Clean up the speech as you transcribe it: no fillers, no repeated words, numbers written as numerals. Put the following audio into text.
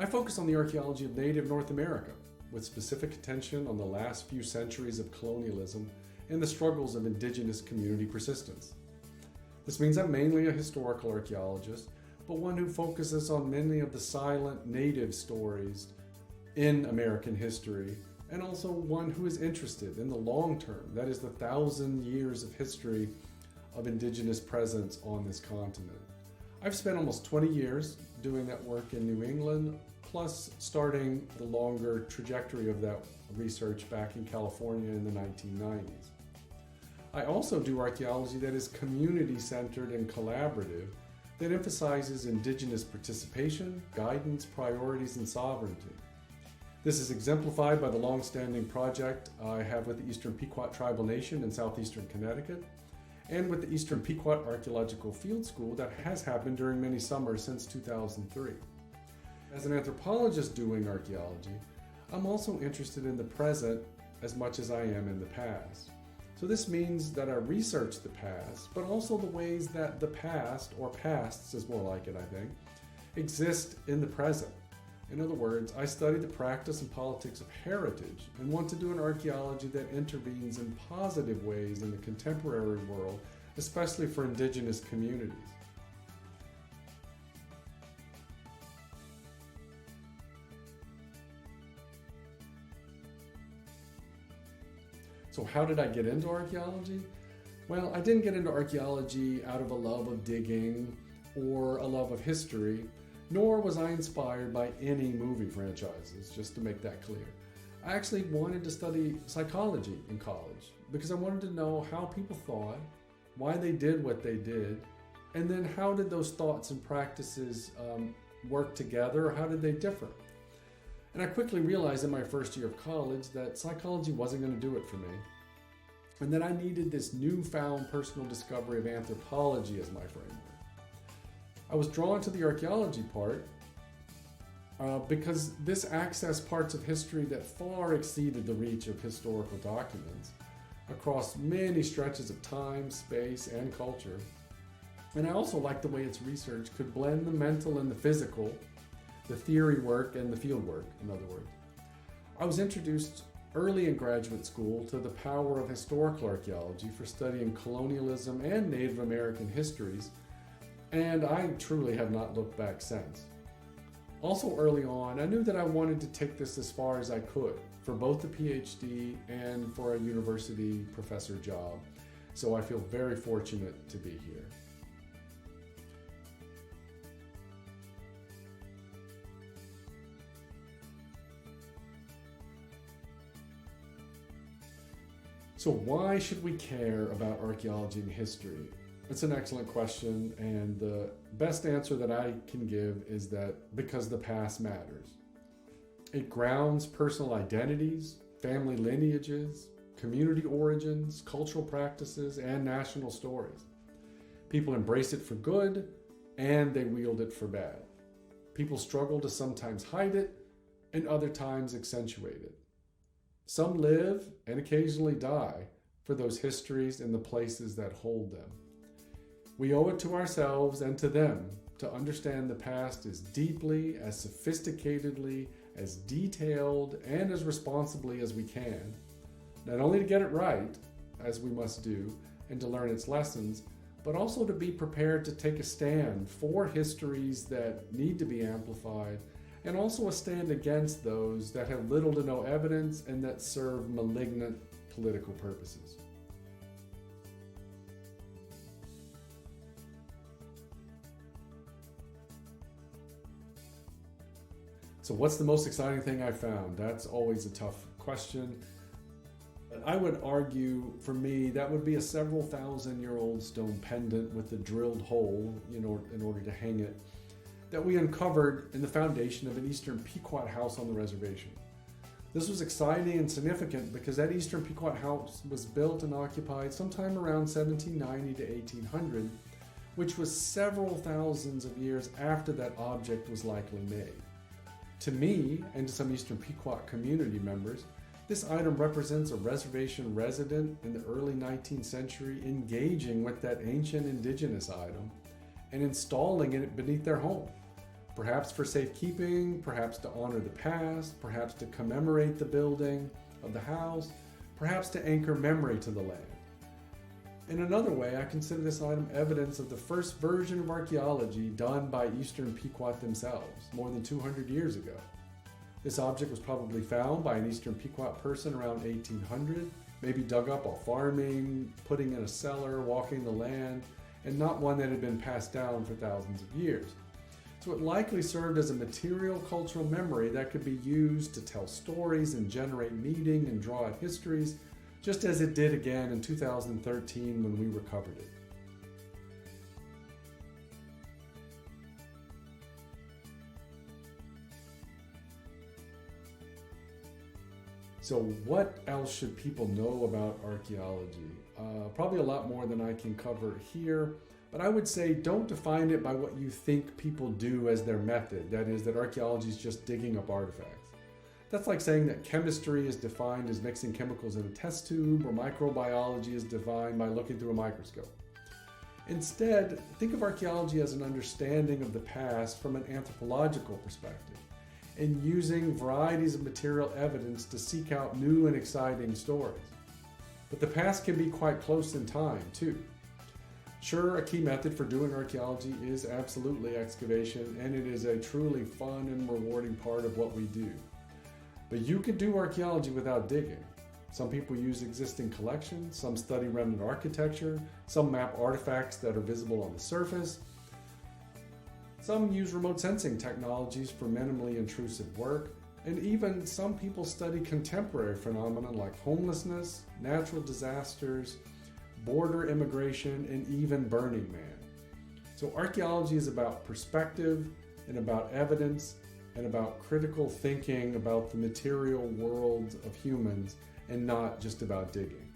I focus on the archaeology of native North America, with specific attention on the last few centuries of colonialism and the struggles of indigenous community persistence. This means I'm mainly a historical archaeologist, but one who focuses on many of the silent native stories in American history, and also one who is interested in the long term, that is the 1,000 years of history of indigenous presence on this continent. I've spent almost 20 years doing that work in New England, plus starting the longer trajectory of that research back in California in the 1990s. I also do archaeology that is community-centered and collaborative, that emphasizes indigenous participation, guidance, priorities, and sovereignty. This is exemplified by the long-standing project I have with the Eastern Pequot Tribal Nation in southeastern Connecticut, and with the Eastern Pequot Archaeological Field School that has happened during many summers since 2003. As an anthropologist doing archaeology, I'm also interested in the present as much as I am in the past. So this means that I research the past, but also the ways that the past, or pasts is more like it, I think, exist in the present. In other words, I study the practice and politics of heritage and want to do an archaeology that intervenes in positive ways in the contemporary world, especially for indigenous communities. So how did I get into archaeology? Well, I didn't get into archaeology out of a love of digging or a love of history, nor was I inspired by any movie franchises, just to make that clear. I actually wanted to study psychology in college because I wanted to know how people thought, why they did what they did, and then how did those thoughts and practices work together, or how did they differ? And I quickly realized in my first year of college that psychology wasn't going to do it for me, and that I needed this newfound personal discovery of anthropology as my framework. I was drawn to the archaeology part because this accessed parts of history that far exceeded the reach of historical documents across many stretches of time, space, and culture. And I also liked the way its research could blend the mental and the physical, the theory work and the field work, in other words. I was introduced early in graduate school to the power of historical archaeology for studying colonialism and Native American histories, and I truly have not looked back since. Also early on, I knew that I wanted to take this as far as I could for both the PhD and for a university professor job, so I feel very fortunate to be here. So why should we care about archaeology and history? It's an excellent question, and the best answer that I can give is that because the past matters. It grounds personal identities, family lineages, community origins, cultural practices, and national stories. People embrace it for good, and they wield it for bad. People struggle to sometimes hide it, and other times accentuate it. Some live and occasionally die for those histories and the places that hold them. We owe it to ourselves and to them to understand the past as deeply, as sophisticatedly, as detailed, and as responsibly as we can, not only to get it right, as we must do, and to learn its lessons, but also to be prepared to take a stand for histories that need to be amplified, and also a stand against those that have little to no evidence and that serve malignant political purposes. So what's the most exciting thing I found? That's always a tough question. But I would argue, for me, that would be a several thousand-year-old stone pendant with a drilled hole, in order to hang it, that we uncovered in the foundation of an Eastern Pequot house on the reservation. This was exciting and significant because that Eastern Pequot house was built and occupied sometime around 1790 to 1800, which was several thousands of years after that object was likely made. To me, and to some Eastern Pequot community members, this item represents a reservation resident in the early 19th century engaging with that ancient indigenous item and installing it beneath their home, perhaps for safekeeping, perhaps to honor the past, perhaps to commemorate the building of the house, perhaps to anchor memory to the land. In another way, I consider this item evidence of the first version of archaeology done by Eastern Pequot themselves, more than 200 years ago. This object was probably found by an Eastern Pequot person around 1800, maybe dug up while farming, putting in a cellar, walking the land, and not one that had been passed down for thousands of years. So it likely served as a material cultural memory that could be used to tell stories and generate meaning and draw out histories, just as it did again in 2013 when we recovered it. So what else should people know about archaeology? Probably a lot more than I can cover here, but I would say don't define it by what you think people do as their method. That is, that archaeology is just digging up artifacts. That's like saying that chemistry is defined as mixing chemicals in a test tube, or microbiology is defined by looking through a microscope. Instead, think of archaeology as an understanding of the past from an anthropological perspective, and using varieties of material evidence to seek out new and exciting stories. But the past can be quite close in time, too. Sure, a key method for doing archaeology is absolutely excavation, and it is a truly fun and rewarding part of what we do. But you can do archaeology without digging. Some people use existing collections, some study remnant architecture, some map artifacts that are visible on the surface. Some use remote sensing technologies for minimally intrusive work, and even some people study contemporary phenomena like homelessness, natural disasters, border immigration, and even Burning Man. So archaeology is about perspective and about evidence and about critical thinking about the material world of humans, and not just about digging.